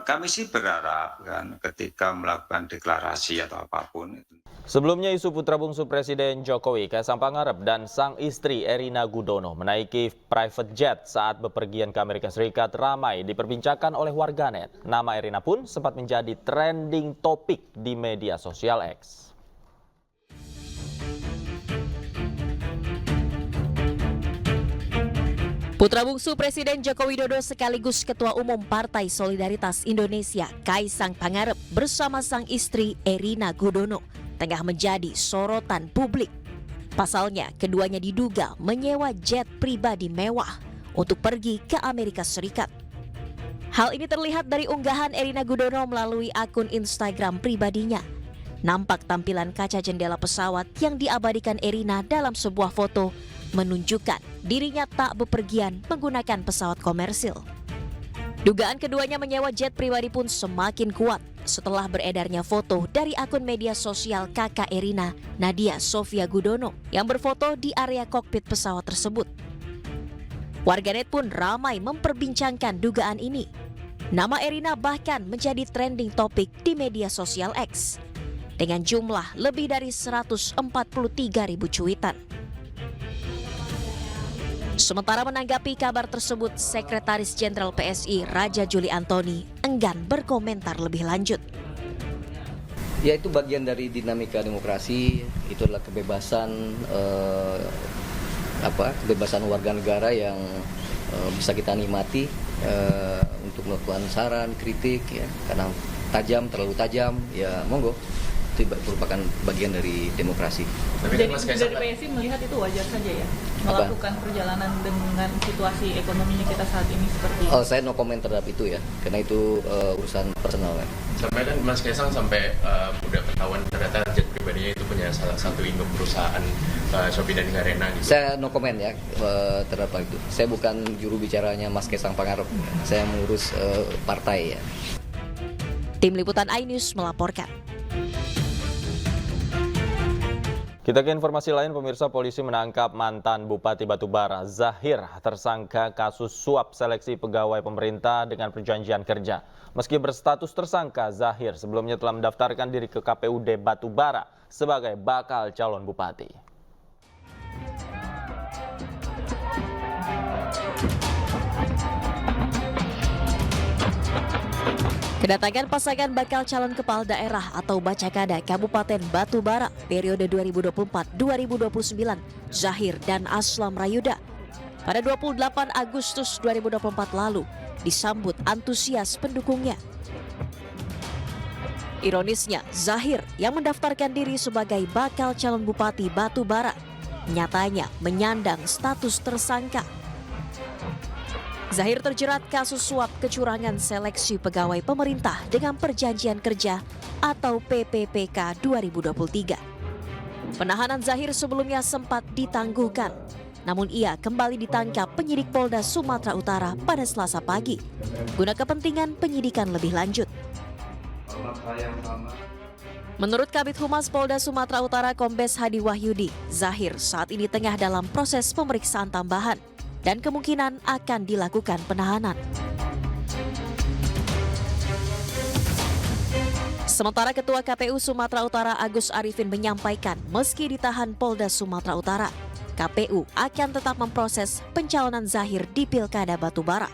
Kami sih berharap kan ketika melakukan deklarasi atau apapun. Sebelumnya isu putra bungsu Presiden Jokowi, Kaisang Pangarep dan sang istri Erina Gudono menaiki private jet saat bepergian ke Amerika Serikat ramai diperbincangkan oleh warganet. Nama Erina pun sempat menjadi trending topik di media sosial X. Putra bungsu Presiden Joko Widodo sekaligus Ketua Umum Partai Solidaritas Indonesia, Kaisang Pangarep bersama sang istri Erina Gudono tengah menjadi sorotan publik. Pasalnya, keduanya diduga menyewa jet pribadi mewah untuk pergi ke Amerika Serikat. Hal ini terlihat dari unggahan Erina Gudono melalui akun Instagram pribadinya. Nampak tampilan kaca jendela pesawat yang diabadikan Erina dalam sebuah foto menunjukkan dirinya tak bepergian menggunakan pesawat komersil. Dugaan keduanya menyewa jet pribadi pun semakin kuat setelah beredarnya foto dari akun media sosial kakak Erina, Nadia Sofia Gudono, yang berfoto di area kokpit pesawat tersebut. Warganet pun ramai memperbincangkan dugaan ini. Nama Erina bahkan menjadi trending topik di media sosial X dengan jumlah lebih dari 143.000 cuitan. Sementara menanggapi kabar tersebut, Sekretaris Jenderal PSI Raja Juli Antoni enggan berkomentar lebih lanjut. Ya, itu bagian dari dinamika demokrasi, itu adalah kebebasan kebebasan warga negara yang bisa kita nikmati untuk melakukan saran, kritik ya, karena terlalu tajam, ya monggo. Itu merupakan bagian dari demokrasi. Jadi dari PSI melihat itu wajar saja ya, melakukan perjalanan dengan situasi ekonominya kita saat ini seperti ini? Saya no comment terhadap itu ya, karena itu urusan personal kan. Sampai dan Mas Kaisang sampai udah ketahuan ternyata jet pribadinya itu punya salah satu induk perusahaan Shopee dan Garena gitu. Saya no comment ya terhadap itu. Saya bukan juru bicaranya Mas Kaisang Pangarep, saya mengurus partai ya. Tim Liputan iNews melaporkan. Kita ke informasi lain, pemirsa. Polisi menangkap mantan Bupati Batubara Zahir, tersangka kasus suap seleksi pegawai pemerintah dengan perjanjian kerja. Meski berstatus tersangka, Zahir sebelumnya telah mendaftarkan diri ke KPUD Batubara sebagai bakal calon bupati. Kedatangan pasangan bakal calon kepala daerah atau Bacakada Kabupaten Batubara periode 2024-2029, Zahir dan Aslam Rayuda, pada 28 Agustus 2024 lalu disambut antusias pendukungnya. Ironisnya, Zahir yang mendaftarkan diri sebagai bakal calon bupati Batubara nyatanya menyandang status tersangka. Zahir terjerat kasus suap kecurangan seleksi pegawai pemerintah dengan perjanjian kerja atau PPPK 2023. Penahanan Zahir sebelumnya sempat ditangguhkan, namun ia kembali ditangkap penyidik Polda Sumatera Utara pada Selasa pagi guna kepentingan penyidikan lebih lanjut. Menurut Kabid Humas Polda Sumatera Utara Kombes Hadi Wahyudi, Zahir saat ini tengah dalam proses pemeriksaan tambahan dan kemungkinan akan dilakukan penahanan. Sementara Ketua KPU Sumatera Utara Agus Arifin menyampaikan meski ditahan Polda Sumatera Utara, KPU akan tetap memproses pencalonan Zahir di Pilkada Batubara.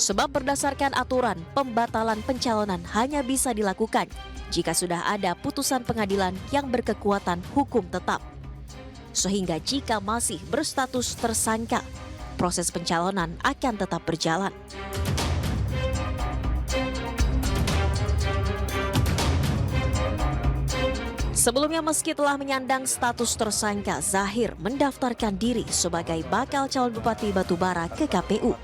Sebab berdasarkan aturan, pembatalan pencalonan hanya bisa dilakukan jika sudah ada putusan pengadilan yang berkekuatan hukum tetap. Sehingga jika masih berstatus tersangka, proses pencalonan akan tetap berjalan. Sebelumnya meski telah menyandang status tersangka, Zahir mendaftarkan diri sebagai bakal calon bupati Batubara ke KPU.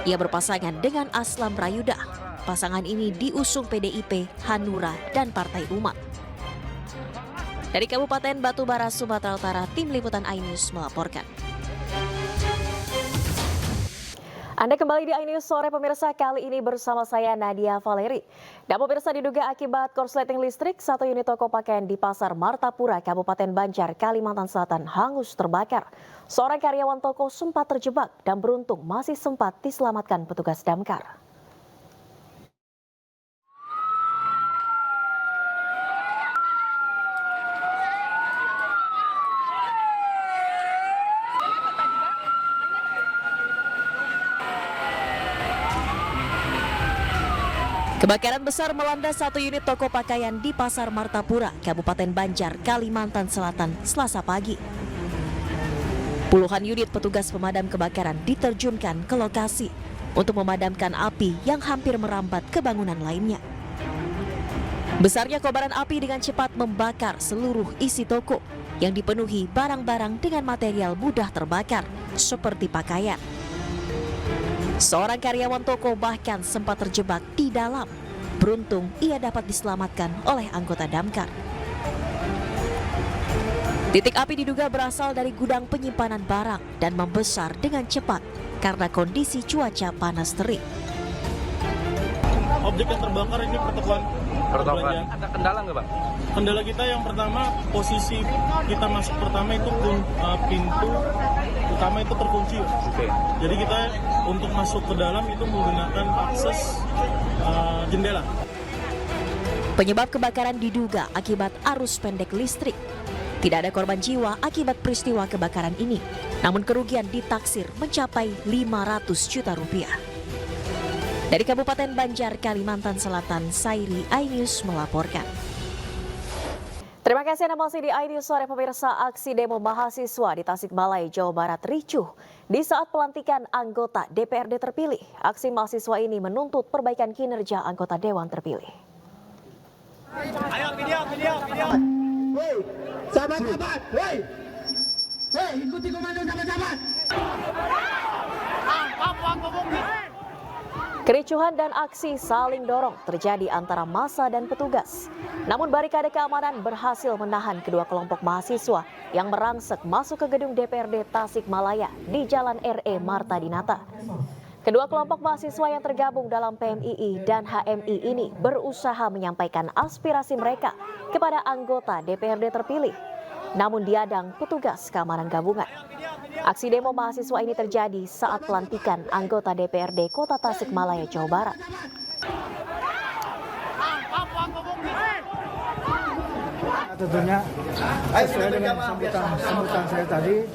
Ia berpasangan dengan Aslam Rayuda. Pasangan ini diusung PDIP, Hanura, dan Partai Umat. Dari Kabupaten Batubara, Sumatera Utara, Tim Liputan iNews melaporkan. Anda kembali di iNews Sore, pemirsa. Kali ini bersama saya Nadia Valeri. Dan pemirsa, diduga akibat korsleting listrik, satu unit toko pakaian di Pasar Martapura, Kabupaten Banjar, Kalimantan Selatan hangus terbakar. Seorang karyawan toko sempat terjebak dan beruntung masih sempat diselamatkan petugas damkar. Kebakaran besar melanda satu unit toko pakaian di Pasar Martapura, Kabupaten Banjar, Kalimantan Selatan, Selasa pagi. Puluhan unit petugas pemadam kebakaran diterjunkan ke lokasi untuk memadamkan api yang hampir merambat ke bangunan lainnya. Besarnya kobaran api dengan cepat membakar seluruh isi toko yang dipenuhi barang-barang dengan material mudah terbakar seperti pakaian. Seorang karyawan toko bahkan sempat terjebak di dalam. Beruntung ia dapat diselamatkan oleh anggota damkar. Titik api diduga berasal dari gudang penyimpanan barang dan membesar dengan cepat karena kondisi cuaca panas terik. Objek yang terbakar ini pertokoan. Ada kendala nggak, Bang? Kendala kita yang pertama, posisi kita masuk pertama itu pintu utama itu terkunci. Oke. Jadi kita untuk masuk ke dalam itu menggunakan akses jendela. Penyebab kebakaran diduga akibat arus pendek listrik. Tidak ada korban jiwa akibat peristiwa kebakaran ini, namun kerugian ditaksir mencapai 500 juta rupiah. Dari Kabupaten Banjar, Kalimantan Selatan, Sairi iNews melaporkan. Terima kasih Anda masih di iNews Sore. Pemirsa, aksi demo mahasiswa di Tasikmalaya, Jawa Barat ricuh di saat pelantikan anggota DPRD terpilih. Aksi mahasiswa ini menuntut perbaikan kinerja anggota Dewan terpilih. Ayo video. Woi, sahabat-sahabat, woi. Hei, ikuti komando sahabat-sahabat. Kericuhan dan aksi saling dorong terjadi antara massa dan petugas. Namun barikade keamanan berhasil menahan kedua kelompok mahasiswa yang merangsek masuk ke gedung DPRD Tasikmalaya di Jalan RE Marta Dinata. Kedua kelompok mahasiswa yang tergabung dalam PMII dan HMI ini berusaha menyampaikan aspirasi mereka kepada anggota DPRD terpilih. Namun diadang petugas keamanan gabungan. Aksi demo mahasiswa ini terjadi saat pelantikan anggota DPRD Kota Tasikmalaya, Jawa Barat. Tentunya sesuai dengan sambutan saya tadi,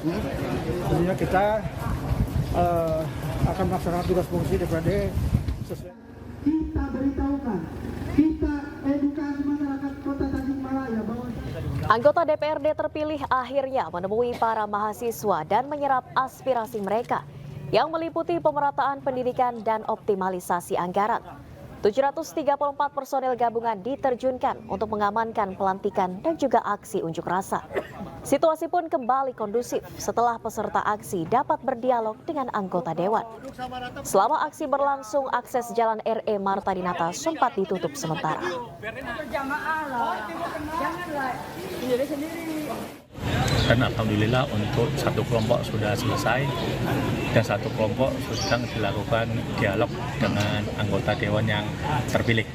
tentunya kita akan melaksanakan tugas fungsi DPRD sesuai. Kita beritahukan, kita edukasi masyarakat Kota Tasikmalaya bahwa Anggota DPRD terpilih akhirnya menemui para mahasiswa dan menyerap aspirasi mereka yang meliputi pemerataan pendidikan dan optimalisasi anggaran. 734 personel gabungan diterjunkan untuk mengamankan pelantikan dan juga aksi unjuk rasa. Situasi pun kembali kondusif setelah peserta aksi dapat berdialog dengan anggota dewan. Selama aksi berlangsung, akses Jalan RE Marta Dinata sempat ditutup sementara. Dan alhamdulillah untuk satu kelompok sudah selesai dan satu kelompok sedang dilakukan dialog dengan anggota dewan yang terpilih.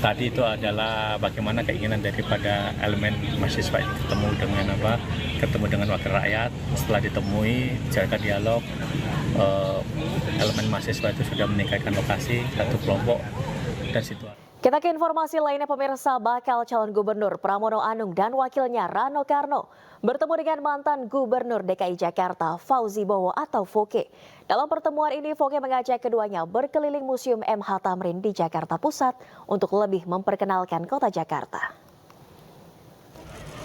Tadi itu adalah bagaimana keinginan daripada elemen mahasiswa itu ketemu dengan wakil rakyat. Setelah ditemui, jaga dialog, elemen mahasiswa itu sudah meningkatkan lokasi satu kelompok dan situasi. Kita ke informasi lainnya, pemirsa. Bakal calon gubernur Pramono Anung dan wakilnya Rano Karno bertemu dengan mantan gubernur DKI Jakarta Fauzi Bowo atau Foke. Dalam pertemuan ini, Foke mengajak keduanya berkeliling Museum MH Tamrin di Jakarta Pusat untuk lebih memperkenalkan kota Jakarta.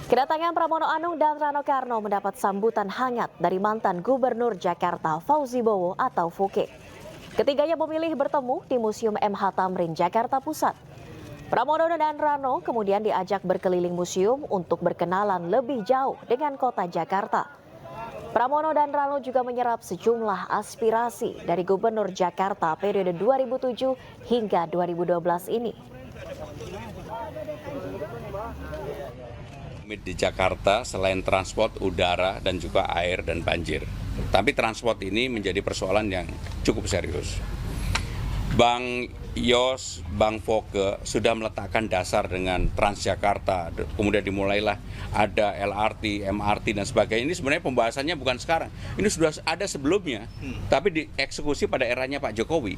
Kedatangan Pramono Anung dan Rano Karno mendapat sambutan hangat dari mantan gubernur Jakarta Fauzi Bowo atau Foke. Ketiganya memilih bertemu di Museum MH Tamrin, Jakarta Pusat. Pramono dan Rano kemudian diajak berkeliling museum untuk berkenalan lebih jauh dengan kota Jakarta. Pramono dan Rano juga menyerap sejumlah aspirasi dari Gubernur Jakarta periode 2007 hingga 2012 ini. Di Jakarta selain transport udara dan juga air dan banjir. Tapi transport ini menjadi persoalan yang cukup serius. Bang Yos, Bang Foke sudah meletakkan dasar dengan Transjakarta, kemudian dimulailah ada LRT, MRT dan sebagainya. Ini sebenarnya pembahasannya bukan sekarang, ini sudah ada sebelumnya, tapi dieksekusi pada eranya Pak Jokowi.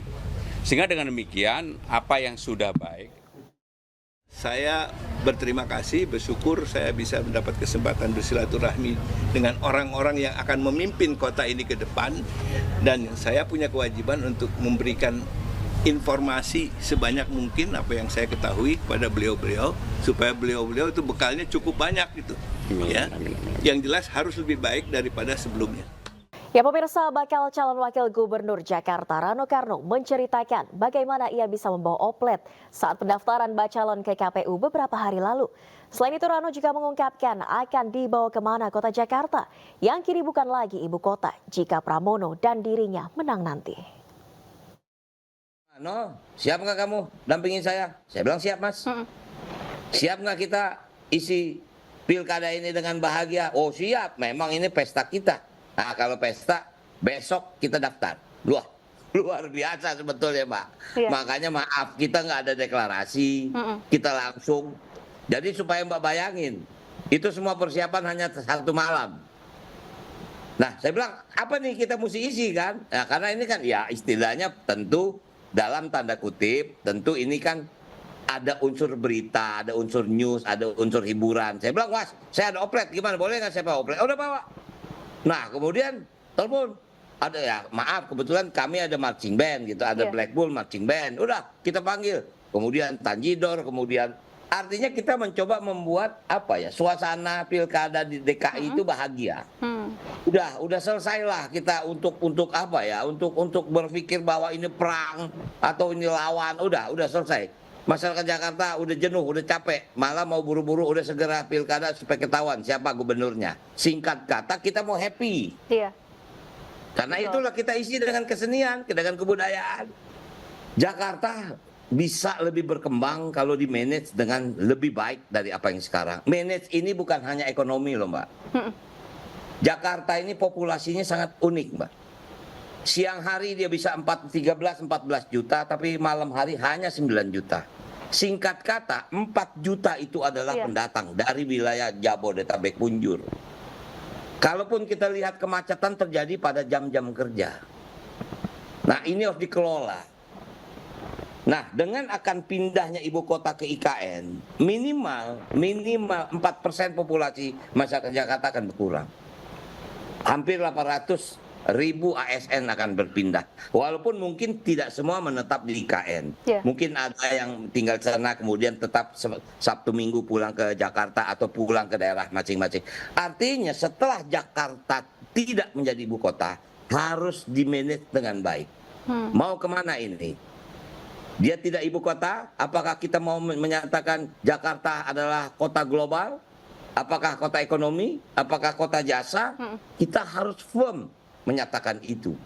Sehingga dengan demikian, apa yang sudah baik, saya berterima kasih, bersyukur saya bisa mendapat kesempatan bersilaturahmi dengan orang-orang yang akan memimpin kota ini ke depan, dan saya punya kewajiban untuk memberikan informasi sebanyak mungkin apa yang saya ketahui kepada beliau-beliau supaya beliau-beliau itu bekalnya cukup banyak gitu. Ya. Yang jelas harus lebih baik daripada sebelumnya. Ya pemirsa, bakal calon wakil gubernur Jakarta Rano Karno menceritakan bagaimana ia bisa membawa oplet saat pendaftaran bacalon ke KPU beberapa hari lalu. Selain itu, Rano juga mengungkapkan akan dibawa kemana kota Jakarta yang kini bukan lagi ibu kota jika Pramono dan dirinya menang nanti. No, siap nggak kamu dampingin saya? Saya bilang siap, Mas. Siap nggak kita isi pilkada ini dengan bahagia? Oh siap, memang ini pesta kita. Nah kalau pesta, besok kita daftar. Luar biasa sebetulnya, Mbak. Iya. Makanya maaf, kita nggak ada deklarasi, kita langsung. Jadi supaya Mbak bayangin, itu semua persiapan hanya satu malam. Nah saya bilang, apa nih kita mesti isi kan? Nah, karena ini kan ya istilahnya tentu dalam tanda kutip, tentu ini kan ada unsur berita, ada unsur news, ada unsur hiburan. Saya bilang, Mas, saya ada oplet, gimana? Boleh nggak saya bawa oplet? Oh, udah bawa. Nah, kemudian telepon. Ada ya, maaf, kebetulan kami ada marching band gitu, ada Black Bull marching band. Udah, kita panggil. Kemudian Tanjidor, kemudian Artinya kita mencoba membuat apa ya, suasana pilkada di DKI itu bahagia. Udah selesailah kita untuk apa ya, untuk berpikir bahwa ini perang atau ini lawan. Udah selesai. Masyarakat Jakarta udah jenuh, udah capek, malah mau buru-buru udah segera pilkada supaya ketahuan siapa gubernurnya. Singkat kata, kita mau happy. Iya. Karena itulah kita isi dengan kesenian, dengan kebudayaan. Jakarta bisa lebih berkembang kalau di manage dengan lebih baik dari apa yang sekarang. Manage ini bukan hanya ekonomi loh, Mbak. Jakarta ini populasinya sangat unik, Mbak. Siang hari dia bisa 13-14 juta, tapi malam hari hanya 9 juta. Singkat kata, 4 juta itu adalah pendatang dari wilayah Jabodetabek punjur. Kalaupun kita lihat kemacetan terjadi pada jam-jam kerja. Nah, ini harus dikelola. Nah, dengan akan pindahnya ibu kota ke IKN, minimal 4% populasi masyarakat Jakarta akan berkurang. Hampir 800.000 ASN akan berpindah. Walaupun mungkin tidak semua menetap di IKN. Mungkin ada yang tinggal di sana kemudian tetap Sabtu Minggu pulang ke Jakarta atau pulang ke daerah masing-masing. Artinya setelah Jakarta tidak menjadi ibu kota, harus dimanage dengan baik. Mau kemana ini? Dia tidak ibu kota, apakah kita mau menyatakan Jakarta adalah kota global? Apakah kota ekonomi? Apakah kota jasa? Kita harus firm menyatakan itu.